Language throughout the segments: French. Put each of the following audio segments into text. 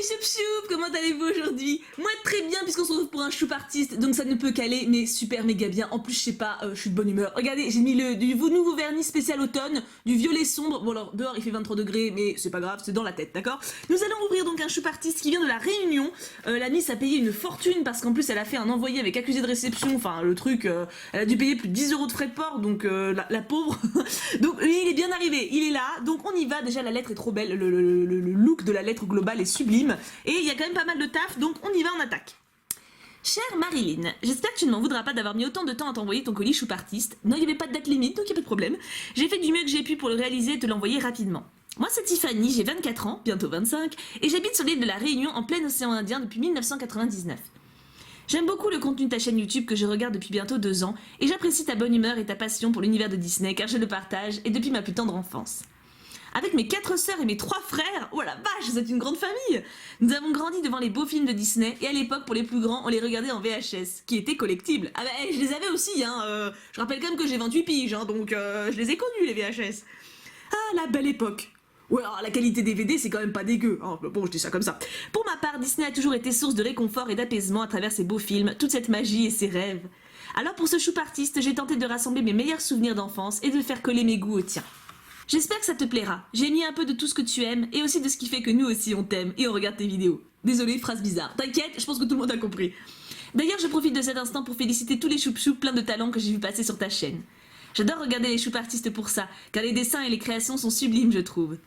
choup choup, comment allez-vous aujourd'hui? Moi très bien puisqu'on se retrouve pour un choup artiste, donc ça ne peut qu'aller, mais super méga bien. En plus je sais pas, je suis de bonne humeur. Regardez, j'ai mis du nouveau vernis spécial automne, du violet sombre. Bon alors dehors il fait 23 degrés, mais c'est pas grave, c'est dans la tête, d'accord? Nous allons ouvrir donc un choup artiste qui vient de la Réunion. La Nice a payé une fortune parce qu'en plus elle a fait un envoyé avec accusé de réception, enfin le truc, elle a dû payer plus de 10 € de frais de port, donc la pauvre. Donc lui il est bien arrivé, il est là, donc on y va. Déjà la lettre est trop belle, le look de la lettre globale est sublime, et il y a quand même pas mal de taf, donc on y va, on attaque. Chère Marilyn, j'espère que tu ne m'en voudras pas d'avoir mis autant de temps à t'envoyer ton colis choup artiste. Non, il n'y avait pas de date limite, donc il n'y a pas de problème. J'ai fait du mieux que j'ai pu pour le réaliser et te l'envoyer rapidement. Moi c'est Tiffany, j'ai 24 ans, bientôt 25, et j'habite sur l'île de la Réunion en plein océan Indien depuis 1999. J'aime beaucoup le contenu de ta chaîne YouTube que je regarde depuis bientôt 2 ans, et j'apprécie ta bonne humeur et ta passion pour l'univers de Disney car je le partage, et depuis ma plus tendre enfance. Avec mes 4 sœurs et mes 3 frères, oh la vache, c'est une grande famille. Nous avons grandi devant les beaux films de Disney, et à l'époque, pour les plus grands, on les regardait en VHS, qui étaient collectibles. Ah bah, je les avais aussi, hein. Je rappelle quand même que j'ai 28 piges, hein, donc je les ai connus, les VHS. Ah, la belle époque. Ouais, alors, la qualité DVD, c'est quand même pas dégueu. Hein. Bon, je dis ça comme ça. Pour ma part, Disney a toujours été source de réconfort et d'apaisement à travers ses beaux films, toute cette magie et ses rêves. Alors pour ce choup artiste, j'ai tenté de rassembler mes meilleurs souvenirs d'enfance et de faire coller mes goûts aux tiens. J'espère que ça te plaira. J'ai mis un peu de tout ce que tu aimes et aussi de ce qui fait que nous aussi on t'aime et on regarde tes vidéos. Désolée, phrase bizarre. T'inquiète, je pense que tout le monde a compris. D'ailleurs, je profite de cet instant pour féliciter tous les choup-choups pleins de talents que j'ai vu passer sur ta chaîne. J'adore regarder les choup artistes pour ça, car les dessins et les créations sont sublimes, je trouve.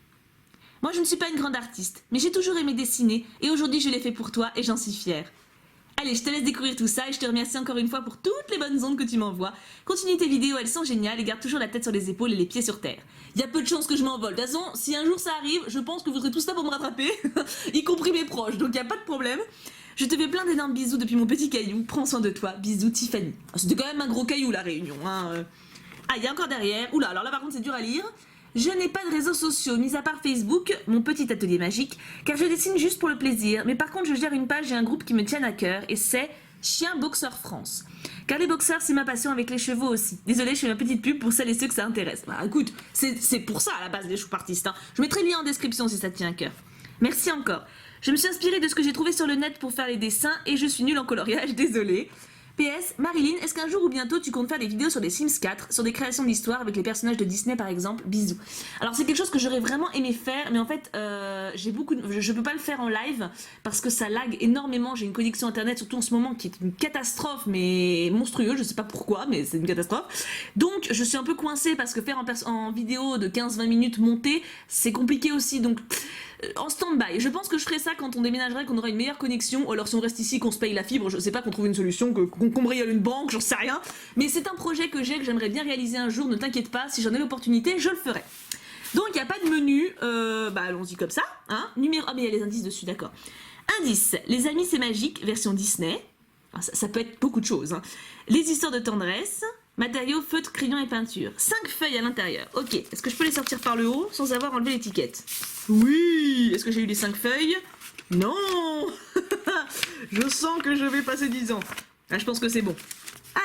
Moi, je ne suis pas une grande artiste, mais j'ai toujours aimé dessiner et aujourd'hui je l'ai fait pour toi et j'en suis fière. Allez, je te laisse découvrir tout ça et je te remercie encore une fois pour toutes les bonnes ondes que tu m'envoies. Continue tes vidéos, elles sont géniales et garde toujours la tête sur les épaules et les pieds sur terre. Il y a peu de chances que je m'envole. De toute façon, si un jour ça arrive, je pense que vous serez tous là pour me rattraper, y compris mes proches, donc il n'y a pas de problème. Je te fais plein d'énormes bisous depuis mon petit caillou. Prends soin de toi. Bisous, Tiffany. C'était quand même un gros caillou, la Réunion. Hein. Ah, il y a encore derrière. Oula, alors là par contre c'est dur à lire. Je n'ai pas de réseaux sociaux, mis à part Facebook, mon petit atelier magique, car je dessine juste pour le plaisir. Mais par contre, je gère une page et un groupe qui me tiennent à cœur, et c'est Chien Boxeur France. Car les boxeurs, c'est ma passion avec les chevaux aussi. Désolée, je fais ma petite pub pour celles et ceux que ça intéresse. Bah écoute, c'est pour ça à la base des choup artistes. Hein. Je mettrai le lien en description si ça te tient à cœur. Merci encore. Je me suis inspirée de ce que j'ai trouvé sur le net pour faire les dessins, et je suis nulle en coloriage, désolée. PS, Marilyn, est-ce qu'un jour ou bientôt tu comptes faire des vidéos sur les Sims 4, sur des créations d'histoire avec les personnages de Disney par exemple? Bisous. Alors c'est quelque chose que j'aurais vraiment aimé faire, mais en fait je peux pas le faire en live parce que ça lag énormément. J'ai une connexion internet, surtout en ce moment, qui est une catastrophe, mais monstrueuse, je sais pas pourquoi, mais c'est une catastrophe. Donc je suis un peu coincée parce que faire en vidéo de 15-20 minutes montée, c'est compliqué aussi, donc en stand-by. Je pense que je ferai ça quand on déménagera, qu'on aura une meilleure connexion, ou alors si on reste ici, qu'on se paye la fibre, je sais pas, qu'on trouve une solution, qu'on brille une banque, j'en sais rien. Mais c'est un projet que j'aimerais bien réaliser un jour, ne t'inquiète pas, si j'en ai l'opportunité, je le ferai. Donc il n'y a pas de menu, bah allons-y comme ça, hein. Ah mais il y a les indices dessus, d'accord. Indice, les amis c'est magique, version Disney. Alors, ça peut être beaucoup de choses, hein. Les histoires de tendresse, matériaux, feutre, crayon et peinture. 5 feuilles à l'intérieur. Ok, est-ce que je peux les sortir par le haut sans avoir enlevé l'étiquette? Oui. Est-ce que j'ai eu les 5 feuilles? Non. Je sens que je vais passer 10 ans. Ah, je pense que c'est bon.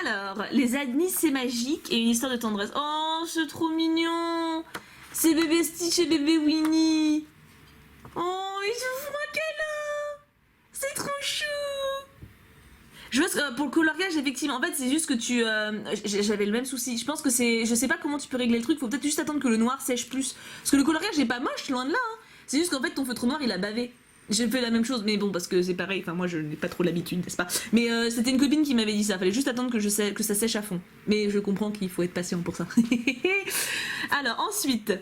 Alors, les amis c'est magique et une histoire de tendresse. Oh, c'est trop mignon. C'est bébé Stitch et bébé Winnie. Oh, ils se font un câlin. C'est trop chou. Je pense que pour le coloriage, effectivement, en fait, c'est juste que tu... j'avais le même souci. Je pense que c'est... Je sais pas comment tu peux régler le truc. Faut peut-être juste attendre que le noir sèche plus. Parce que le coloriage n'est pas moche, loin de là. Hein. C'est juste qu'en fait, ton feutre noir, il a bavé. J'ai fait la même chose, mais bon, parce que c'est pareil. Enfin, moi, je n'ai pas trop l'habitude, n'est-ce pas? Mais c'était une copine qui m'avait dit ça. Fallait juste attendre que ça sèche à fond. Mais je comprends qu'il faut être patient pour ça. Alors, ensuite...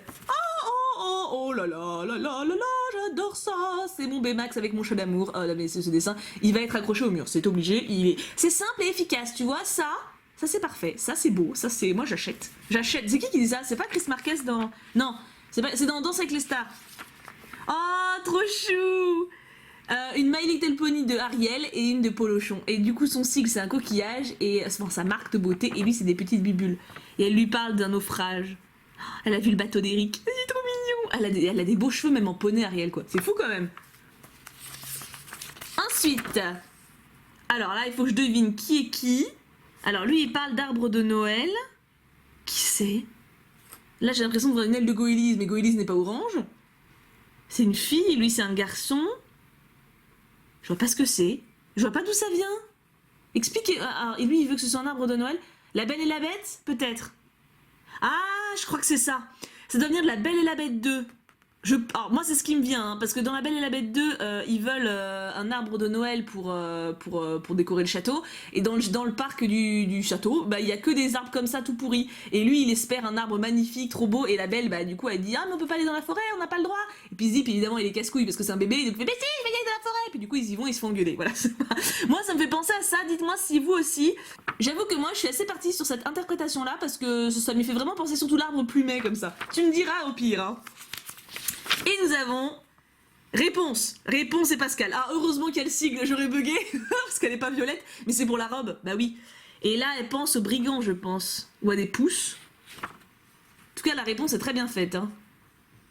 Oh là là là là là là, j'adore ça. C'est mon Baymax avec mon chat d'amour. Oh là, mais ce dessin, il va être accroché au mur, c'est obligé. C'est simple et efficace, tu vois, ça c'est parfait, ça c'est beau, ça c'est... Moi j'achète. C'est qui dit ça? C'est pas Chris Marquez dans... Non, c'est dans Danse avec les stars. Oh, trop chou. Une My Little Pony de Ariel et une de Polochon. Et du coup son cycle c'est un coquillage et bon, sa marque de beauté, et lui c'est des petites bibules. Et elle lui parle d'un naufrage. Elle a vu le bateau d'Eric. C'est trop mignon. Elle a des beaux cheveux même en poney, Ariel, quoi. C'est fou quand même. Ensuite, alors là, il faut que je devine qui est qui. Alors lui, il parle d'arbre de Noël. Qui c'est? Là, j'ai l'impression de voir une aile de Goélise, mais Goélise n'est pas orange. C'est une fille, lui, c'est un garçon. Je vois pas ce que c'est. Je vois pas d'où ça vient. Expliquez. Et lui, il veut que ce soit un arbre de Noël. La Belle et la Bête, peut-être. Ah, je crois que c'est ça. Ça doit venir de la Belle et la Bête 2. Alors moi c'est ce qui me vient, hein, parce que dans La Belle et la Bête 2, ils veulent un arbre de Noël pour décorer le château, et dans le parc du château, bah il y a que des arbres comme ça tout pourris, et lui il espère un arbre magnifique, trop beau, et la Belle bah du coup elle dit ah mais on peut pas aller dans la forêt, on n'a pas le droit, et puis Zip évidemment il est casse-couille parce que c'est un bébé, donc il fait mais si je vais y aller dans la forêt, et puis du coup ils y vont, ils se font engueuler, voilà. Moi ça me fait penser à ça, dites-moi si vous aussi. J'avoue que moi je suis assez partie sur cette interprétation là, parce que ça me fait vraiment penser surtout l'arbre plumet comme ça, tu me diras au pire hein. Et nous avons réponse. Réponse et Pascal. Ah, heureusement qu'il y a le sigle, j'aurais bugué, parce qu'elle n'est pas violette, mais c'est pour la robe, bah oui. Et là, elle pense aux brigands, je pense, ou à des pousses. En tout cas, la réponse est très bien faite. Hein.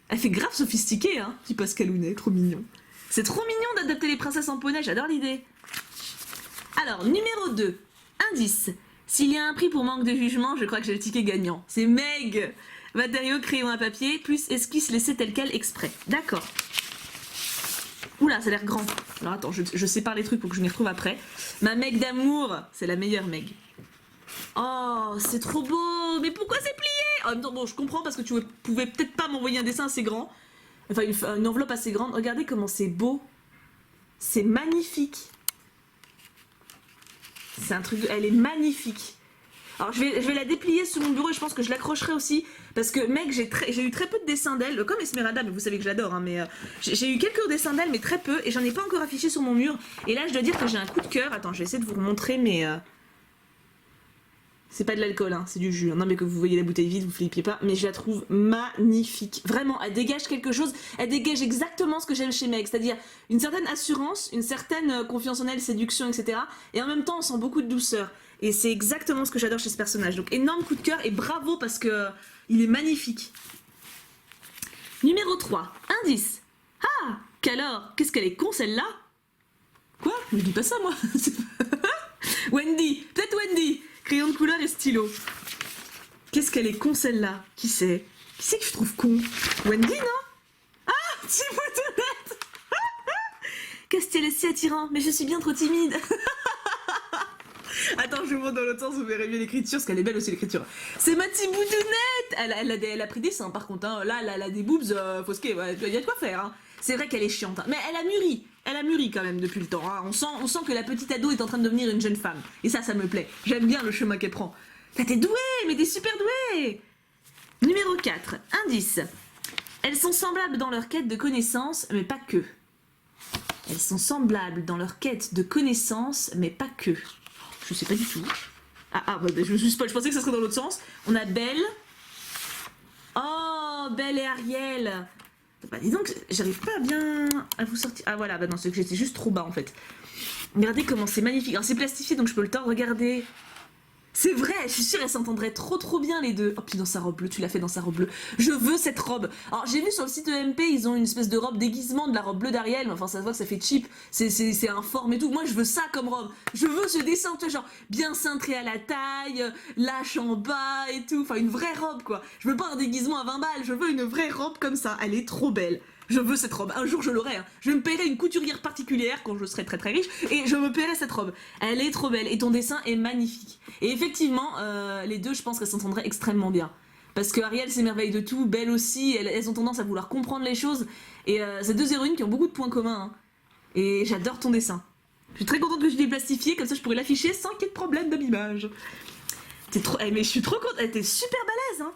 Elle fait grave sophistiquée, hein, petit Pascalounet, trop mignon. C'est trop mignon d'adapter les princesses en poney, j'adore l'idée. Alors, numéro 2, indice. S'il y a un prix pour manque de jugement, je crois que j'ai le ticket gagnant. C'est Meg. Matériaux, crayon à papier, plus esquisse laissée telle quelle exprès. D'accord. Oula, ça a l'air grand. Alors attends, je sépare les trucs pour que je m'y retrouve après. Ma Meg d'amour, c'est la meilleure Meg. Oh, c'est trop beau. Mais pourquoi c'est plié? En même temps, bon, je comprends parce que tu pouvais peut-être pas m'envoyer un dessin assez grand. Enfin, une enveloppe assez grande. Regardez comment c'est beau. C'est magnifique. C'est un truc... Elle est magnifique. Alors je vais la déplier sur mon bureau et je pense que je l'accrocherai aussi parce que mec j'ai eu très peu de dessins d'elle, comme Esmeralda, mais vous savez que j'adore hein, mais j'ai eu quelques dessins d'elle mais très peu et j'en ai pas encore affiché sur mon mur et là je dois dire que j'ai un coup de cœur. Attends, je vais essayer de vous remontrer mais c'est pas de l'alcool hein, c'est du jus, non mais que vous voyez la bouteille vide vous flippiez pas, mais je la trouve magnifique, vraiment elle dégage quelque chose, elle dégage exactement ce que j'aime chez Meg, c'est-à-dire une certaine assurance, une certaine confiance en elle, séduction etc. Et en même temps on sent beaucoup de douceur. Et c'est exactement ce que j'adore chez ce personnage. Donc énorme coup de cœur et bravo parce que il est magnifique. Numéro 3, indice. Ah, qu'alors, qu'est-ce qu'elle est con celle-là? Quoi? Je dis pas ça moi. Wendy, peut-être Wendy. Crayon de couleur et stylo. Qu'est-ce qu'elle est con celle-là? Qui c'est? Qui c'est que je trouve con? Wendy, non? Ah, petit boutonette. Qu'est-ce est si attirant, mais je suis bien trop timide. Attends, je vous montre dans l'autre sens, vous verrez mieux l'écriture, parce qu'elle est belle aussi l'écriture. C'est ma petite boudounette. Elle a pris des seins par contre, hein. Là elle a des boobs, faut se ouais, il y a de quoi faire. Hein. C'est vrai qu'elle est chiante, hein. Mais elle a mûri quand même depuis le temps. Hein. On sent que la petite ado est en train de devenir une jeune femme. Et ça me plaît. J'aime bien le chemin qu'elle prend. T'es douée, mais t'es super douée. Numéro 4, indice. Elles sont semblables dans leur quête de connaissances, mais pas que. Elles sont semblables dans leur quête de connaissances, mais pas que. Je sais pas du tout. Bah, je me suis spoil, je pensais que ça serait dans l'autre sens. On a Belle. Oh, Belle et Ariel. Bah, dis donc, j'arrive pas bien à vous sortir. Ah voilà, bah non, c'est que j'étais juste trop bas en fait. Regardez comment c'est magnifique. Alors c'est plastifié donc je peux le tordre, regardez. C'est vrai, je suis sûre, elles s'entendraient trop bien les deux. Oh, puis dans sa robe bleue, tu l'as fait dans sa robe bleue. Je veux cette robe. Alors j'ai vu sur le site EMP, ils ont une espèce de robe déguisement de la robe bleue d'Ariel, mais enfin ça se voit que ça fait cheap. C'est informe et tout. Moi je veux ça comme robe. Je veux ce dessin, tu vois, genre bien cintré à la taille, lâche en bas et tout. Enfin une vraie robe quoi. Je veux pas un déguisement à 20 balles, je veux une vraie robe comme ça. Elle est trop belle. Je veux cette robe. Un jour, je l'aurai. Hein. Je me paierai une couturière particulière quand je serai très riche et je me paierai cette robe. Elle est trop belle et ton dessin est magnifique. Et effectivement, les deux, je pense qu'elles s'entendraient extrêmement bien. Parce que Ariel s'émerveille de tout, Belle aussi, elles ont tendance à vouloir comprendre les choses. Et c'est deux héroïnes qui ont beaucoup de points communs. Hein. Et j'adore ton dessin. Je suis très contente que tu l'aies plastifié, comme ça je pourrais l'afficher sans qu'il y ait de problème d'abîmage. Mais je suis trop contente, t'es super balèze, hein.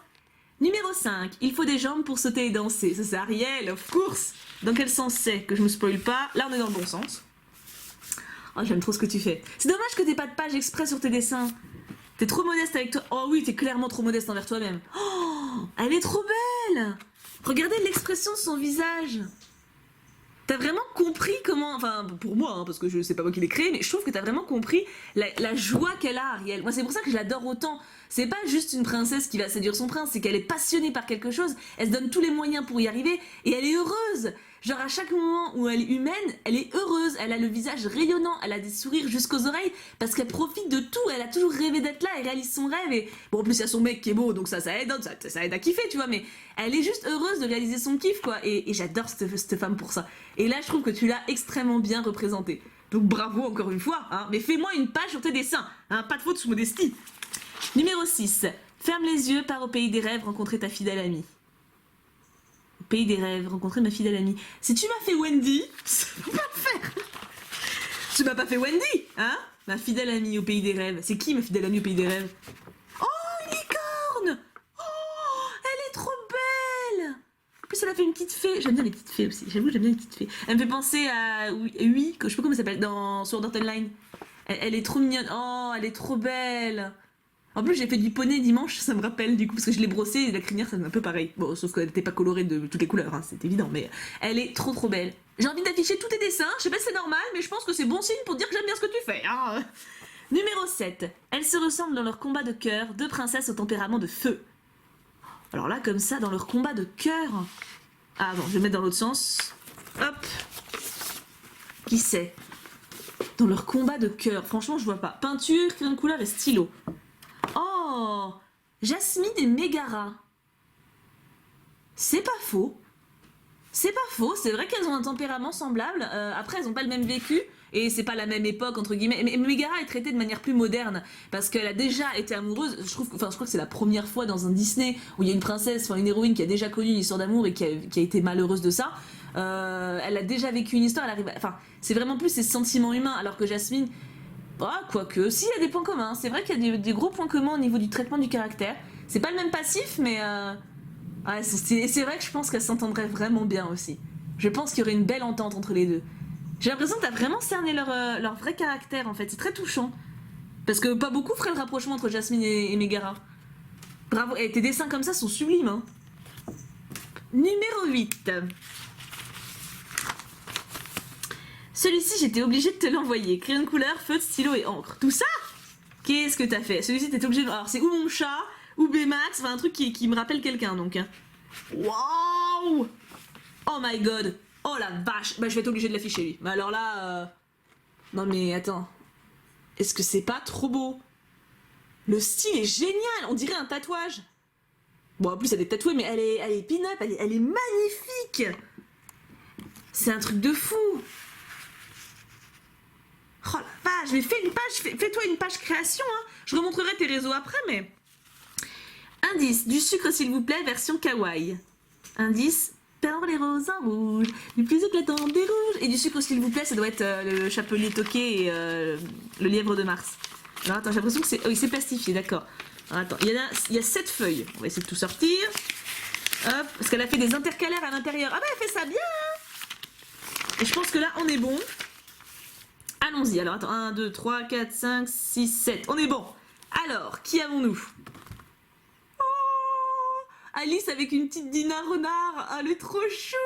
Numéro 5, il faut des jambes pour sauter et danser. Ça c'est Ariel, of course. Dans quel sens c'est? Que je me spoil pas. Là on est dans le bon sens. Oh j'aime trop ce que tu fais. C'est dommage que t'aies pas de page exprès sur tes dessins. T'es trop modeste avec toi. Oh oui, t'es clairement trop modeste envers toi-même. Oh, elle est trop belle. Regardez l'expression de son visage. T'as vraiment compris comment... Enfin, pour moi, hein, parce que je sais pas moi qui l'ai créé, mais je trouve que t'as vraiment compris la joie qu'elle a, Ariel. Moi, c'est pour ça que je l'adore autant. C'est pas juste une princesse qui va séduire son prince, c'est qu'elle est passionnée par quelque chose, elle se donne tous les moyens pour y arriver, et elle est heureuse. Genre à chaque moment où elle est humaine, elle est heureuse, elle a le visage rayonnant, elle a des sourires jusqu'aux oreilles parce qu'elle profite de tout, elle a toujours rêvé d'être là, elle réalise son rêve et bon en plus il y a son mec qui est beau donc ça aide, hein, ça aide à kiffer tu vois mais elle est juste heureuse de réaliser son kiff quoi et j'adore cette femme pour ça. Et là je trouve que tu l'as extrêmement bien représentée. Donc bravo encore une fois, hein, mais fais-moi une page sur tes dessins, hein, pas de faute sous modestie. Numéro 6. Ferme les yeux, pars au pays des rêves, rencontrer ta fidèle amie. Au pays des rêves, rencontrer ma fidèle amie. Si tu m'as fait Wendy, ça va pas le faire. Tu m'as pas fait Wendy, hein? Ma fidèle amie au pays des rêves. C'est qui ma fidèle amie au pays des rêves? Oh, une licorne! Oh, elle est trop belle! En plus, elle a fait une petite fée. J'aime bien les petites fées aussi. J'avoue, j'aime bien les petites fées. Elle me fait penser à Oui, je sais pas comment elle s'appelle, dans Sword Art Online. Elle est trop mignonne. Oh, elle est trop belle. En plus, j'ai fait du poney dimanche, ça me rappelle du coup, parce que je l'ai brossée et la crinière, c'est un peu pareil. Bon, sauf qu'elle n'était pas colorée de toutes les couleurs, hein, c'est évident, mais elle est trop trop belle. J'ai envie d'afficher tous tes dessins, je sais pas si c'est normal, mais je pense que c'est bon signe pour dire que j'aime bien ce que tu fais. Hein. Numéro 7. Elles se ressemblent dans leur combat de cœur, deux princesses au tempérament de feu. Alors là, comme ça, dans leur combat de cœur... Ah bon, je vais mettre dans l'autre sens. Hop. Qui c'est? Dans leur combat de cœur, franchement, je vois pas. Peinture, crayon de couleur et stylo. Oh, Jasmine et Megara. C'est pas faux. C'est pas faux, c'est vrai qu'elles ont un tempérament semblable. Après, elles ont pas le même vécu et c'est pas la même époque entre guillemets. Mais Megara est traitée de manière plus moderne parce qu'elle a déjà été amoureuse. Je crois que c'est la première fois dans un Disney où il y a une princesse, enfin une héroïne qui a déjà connu une histoire d'amour et qui a été malheureuse de ça. Elle a déjà vécu une histoire. Enfin, c'est vraiment plus ses sentiments humains, alors que Jasmine. Ah, quoique, si, il y a des points communs. C'est vrai qu'il y a des gros points communs au niveau du traitement du caractère. C'est pas le même passif, mais... Ouais, c'est vrai que je pense qu'elles s'entendraient vraiment bien aussi. Je pense qu'il y aurait une belle entente entre les deux. J'ai l'impression que t'as vraiment cerné leur vrai caractère, en fait. C'est très touchant. Parce que pas beaucoup feraient le rapprochement entre Jasmine et Megara. Bravo, et tes dessins comme ça sont sublimes, hein. Numéro 8. Celui-ci, j'étais obligée de te l'envoyer. Crayon de couleur, feutre, stylo et encre. Tout ça? Qu'est-ce que t'as fait? Celui-ci, t'étais obligé de... Alors, c'est ou mon chat, ou Baymax, enfin un truc qui me rappelle quelqu'un, donc. Waouh! Oh my god! Oh la vache! Bah, je vais être obligée de l'afficher, lui. Mais alors là... Non mais, attends. Est-ce que c'est pas trop beau? Le style est génial! On dirait un tatouage. Bon, en plus, elle est tatouée, mais elle est pin-up, elle est magnifique! C'est un truc de fou! Oh la vache, mais fais une page, fais-toi une page création, hein. Je remontrerai tes réseaux après, mais... Indice, du sucre s'il vous plaît, version kawaii. Indice, peindre les roses en rouge, du plus éclatant des rouges. Et du sucre s'il vous plaît, ça doit être le chapelier toqué et le lièvre de Mars. Alors attends, j'ai l'impression que c'est... Oui, c'est plastifié, d'accord. Attends, il y a 7 feuilles. On va essayer de tout sortir. Hop, parce qu'elle a fait des intercalaires à l'intérieur. Ah bah elle fait ça bien, hein. Et je pense que là, on est bon. Allons-y, alors attends, 1, 2, 3, 4, 5, 6, 7, on est bon. Alors, qui avons-nous? Oh, Alice avec une petite Dina Renard, ah, elle est trop chou.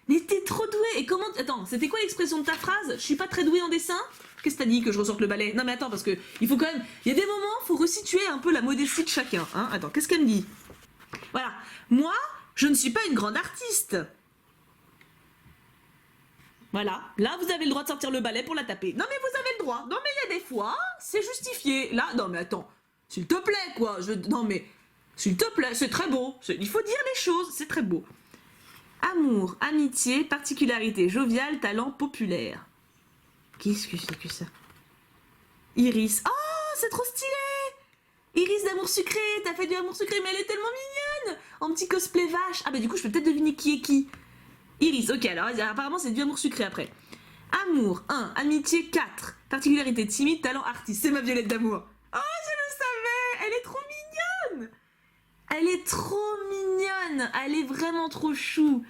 Mais t'es trop douée, et comment... Attends, c'était quoi l'expression de ta phrase? Je suis pas très douée en dessin? Qu'est-ce que t'as dit, que je ressorte le balai? Non mais attends, parce que il faut quand même... Il y a des moments, faut resituer un peu la modestie de chacun, hein. Attends, qu'est-ce qu'elle me dit? Voilà, moi, je ne suis pas une grande artiste. Voilà, là vous avez le droit de sortir le balai pour la taper. Non mais vous avez le droit. Non mais il y a des fois, c'est justifié. Là, non mais attends, s'il te plaît quoi. Non mais, s'il te plaît, c'est très beau. Il faut dire les choses, c'est très beau. Amour, amitié, particularité, jovial, talent, populaire. Qu'est-ce que c'est que ça? Iris. Oh, c'est trop stylé. Iris d'amour sucré, t'as fait du amour sucré, mais elle est tellement mignonne. En petit cosplay vache. Ah bah du coup je peux peut-être deviner qui est qui. Iris, ok, alors apparemment c'est du amour sucré après. Amour, 1, amitié, 4, particularité timide, talent artiste. C'est ma Violette d'amour. Oh, je le savais, elle est trop mignonne. Elle est trop mignonne, elle est vraiment trop chou.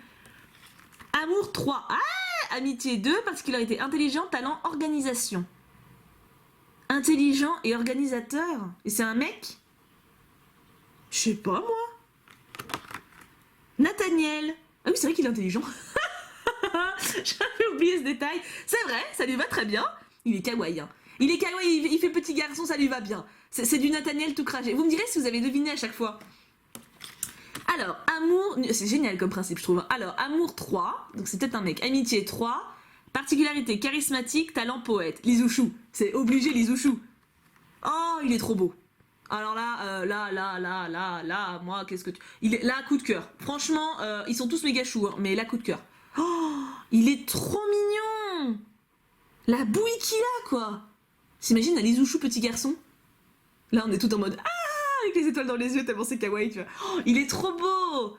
Amour 3, ah, amitié 2, particularité intelligent, talent, organisation. Intelligent et organisateur. Et c'est un mec? Je sais pas moi. Nathaniel. Ah oui, c'est vrai qu'il est intelligent. J'avais oublié ce détail. C'est vrai, ça lui va très bien. Il est kawaii, hein. Il est kawaii, il fait petit garçon, ça lui va bien. C'est du Nathaniel tout craché. Vous me direz si vous avez deviné à chaque fois. Alors, amour, c'est génial comme principe, je trouve. Alors, amour 3, donc c'est peut-être un mec. Amitié 3, particularité charismatique, talent poète. Lizouchou, c'est obligé Lizouchou. Oh, il est trop beau. Alors là, moi, qu'est-ce que tu... Là, coup de cœur. Franchement, ils sont tous méga choux, hein, mais là, coup de cœur. Oh, il est trop mignon. La bouille qu'il a, quoi. T'imagines un Lizouchou petit garçon? Là, on est tout en mode... Ah, avec les étoiles dans les yeux, tellement c'est kawaii, tu vois. Oh, il est trop beau.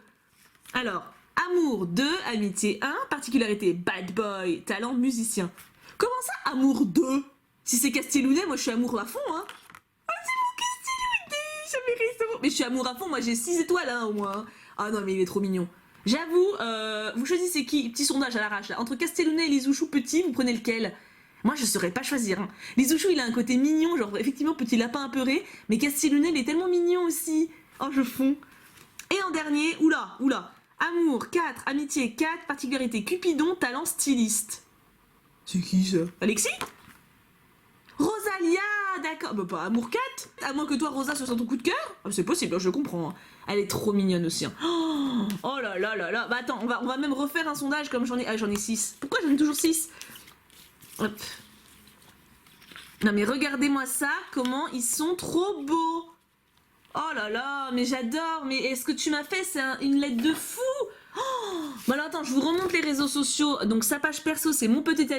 Alors, amour 2, amitié 1, particularité bad boy, talent musicien. Comment ça, amour 2? Si c'est Castellounet, moi je suis amour à fond, hein. Oh, c'est mon Castellounet, j'avais ri, c'est bon. Mais je suis amour à fond, moi j'ai 6 étoiles, hein, au moins. Ah non, mais il est trop mignon. J'avoue, vous choisissez qui? Petit sondage à l'arrache, là. Entre Castellounet et Lizouchou petit, vous prenez lequel? Moi, je saurais pas choisir. Hein. Lizouchou, il a un côté mignon, genre effectivement petit lapin apeuré, mais Castellounet, il est tellement mignon aussi. Oh, je fonds. Et en dernier, oula, amour 4, amitié 4, particularité Cupidon, talent styliste. C'est qui ça? Alexis? Rosalia, d'accord. Bah, pas amour 4. À moins que toi, Rosa, ce soit ton coup de cœur. Ah, c'est possible, je comprends. Hein. Elle est trop mignonne aussi. Hein. Oh là là là là. Bah attends, on va même refaire un sondage comme j'en ai... Ah, j'en ai 6. Pourquoi j'en ai toujours 6? Hop. Non mais regardez-moi ça, comment ils sont trop beaux. Oh là là, mais j'adore. Mais est-ce que tu m'as fait, c'est une lettre de fou. Bon alors attends, je vous remonte les réseaux sociaux. Donc sa page perso, c'est mon petit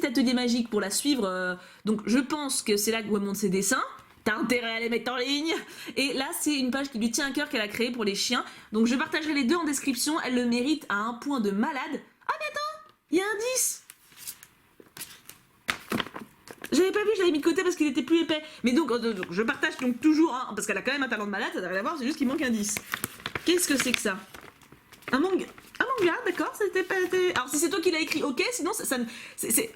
atelier magique pour la suivre. Donc je pense que c'est là où elle monte ses dessins. T'as intérêt à les mettre en ligne. Et là, c'est une page qui lui tient à cœur qu'elle a créée pour les chiens. Donc je partagerai les deux en description. Elle le mérite à un point de malade. Ah mais attends, il y a un 10. J'avais pas vu, je l'avais mis de côté parce qu'il était plus épais. Mais donc, je partage donc toujours, hein, parce qu'elle a quand même un talent de malade, ça n'a rien à voir, c'est juste qu'il manque un 10. Qu'est-ce que c'est que ça? Un manga, d'accord, c'était pas... Alors si c'est toi qui l'as écrit, ok, sinon c'est... Ah, il est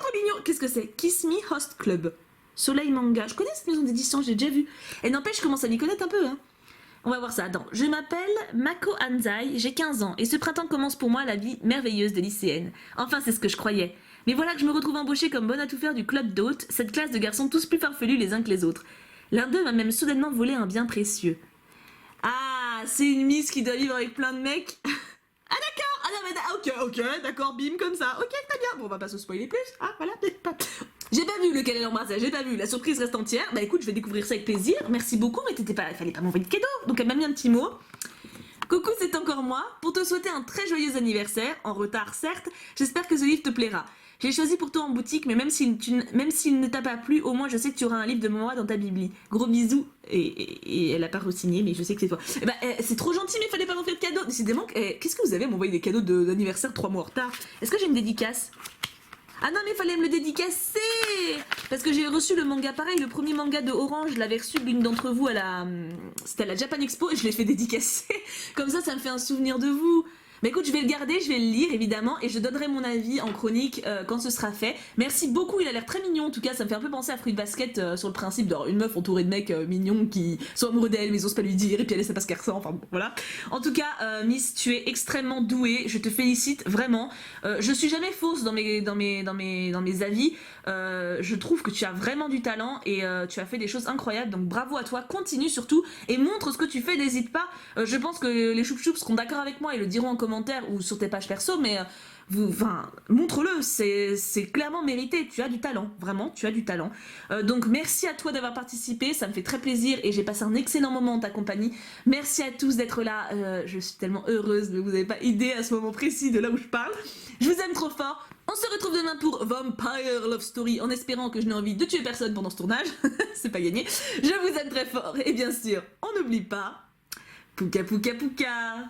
trop mignon. Qu'est-ce que c'est? Kiss Me Host Club. Soleil Manga. Je connais cette maison d'édition, j'ai déjà vu. Et n'empêche, je commence à m'y connaître un peu, hein. On va voir ça. Attends, je m'appelle Mako Anzai, j'ai 15 ans, et ce printemps commence pour moi la vie merveilleuse de lycéenne. Enfin, c'est ce que je croyais. Mais voilà que je me retrouve embauchée comme bonne à tout faire du club d'hôtes, cette classe de garçons tous plus farfelus les uns que les autres. L'un d'eux m'a même soudainement volé un bien précieux. Ah, c'est une miss qui doit vivre avec plein de mecs. Ah d'accord, ah non mais ok, d'accord, bim, comme ça. Ok, très bien. Bon, on va pas se spoiler plus. Ah, voilà, peut-être pas. J'ai pas vu lequel elle embrassait, j'ai pas vu. La surprise reste entière. Bah écoute, je vais découvrir ça avec plaisir. Merci beaucoup, mais fallait pas m'envoyer de cadeau. Donc elle m'a mis un petit mot. Coucou, c'est encore moi, pour te souhaiter un très joyeux anniversaire, en retard certes, j'espère que ce livre te plaira. J'ai choisi pour toi en boutique, mais même s'il ne t'a pas plu, au moins je sais que tu auras un livre de moi dans ta bibli. Gros bisous, et elle a pas re-signé, mais je sais que c'est toi. Eh ben, c'est trop gentil, mais il fallait pas m'en faire de cadeau. Décidément, qu'est-ce que vous avez à m'envoyer des cadeaux d'anniversaire 3 mois en retard? Est-ce que j'ai une dédicace? Ah non mais il fallait me le dédicacer. Parce que j'ai reçu le manga pareil, le premier manga de Orange, je l'avais reçu de l'une d'entre vous c'était à la Japan Expo et je l'ai fait dédicacer. Comme ça me fait un souvenir de vous. Mais écoute, je vais le garder, je vais le lire évidemment et je donnerai mon avis en chronique quand ce sera fait. Merci beaucoup, il a l'air très mignon en tout cas, ça me fait un peu penser à Fruit Basket sur le principe d'une meuf entourée de mecs mignons qui sont amoureux d'elle mais ils osent pas lui dire et puis elle sait pas ce qu'elle ressent, enfin bon, voilà. En tout cas, Miss, tu es extrêmement douée, je te félicite vraiment. Je suis jamais fausse dans mes avis, je trouve que tu as vraiment du talent et tu as fait des choses incroyables, donc bravo à toi, continue surtout et montre ce que tu fais, n'hésite pas. Je pense que les choup-choups seront d'accord avec moi et le diront en commentaire ou sur tes pages perso, mais montre-le, c'est clairement mérité, tu as du talent, vraiment, tu as du talent. Donc merci à toi d'avoir participé, ça me fait très plaisir et j'ai passé un excellent moment en ta compagnie. Merci à tous d'être là, je suis tellement heureuse, mais vous n'avez pas idée à ce moment précis de là où je parle. Je vous aime trop fort, on se retrouve demain pour Vampire Love Story en espérant que je n'ai envie de tuer personne pendant ce tournage, c'est pas gagné. Je vous aime très fort et bien sûr, on n'oublie pas, pouka pouka pouka.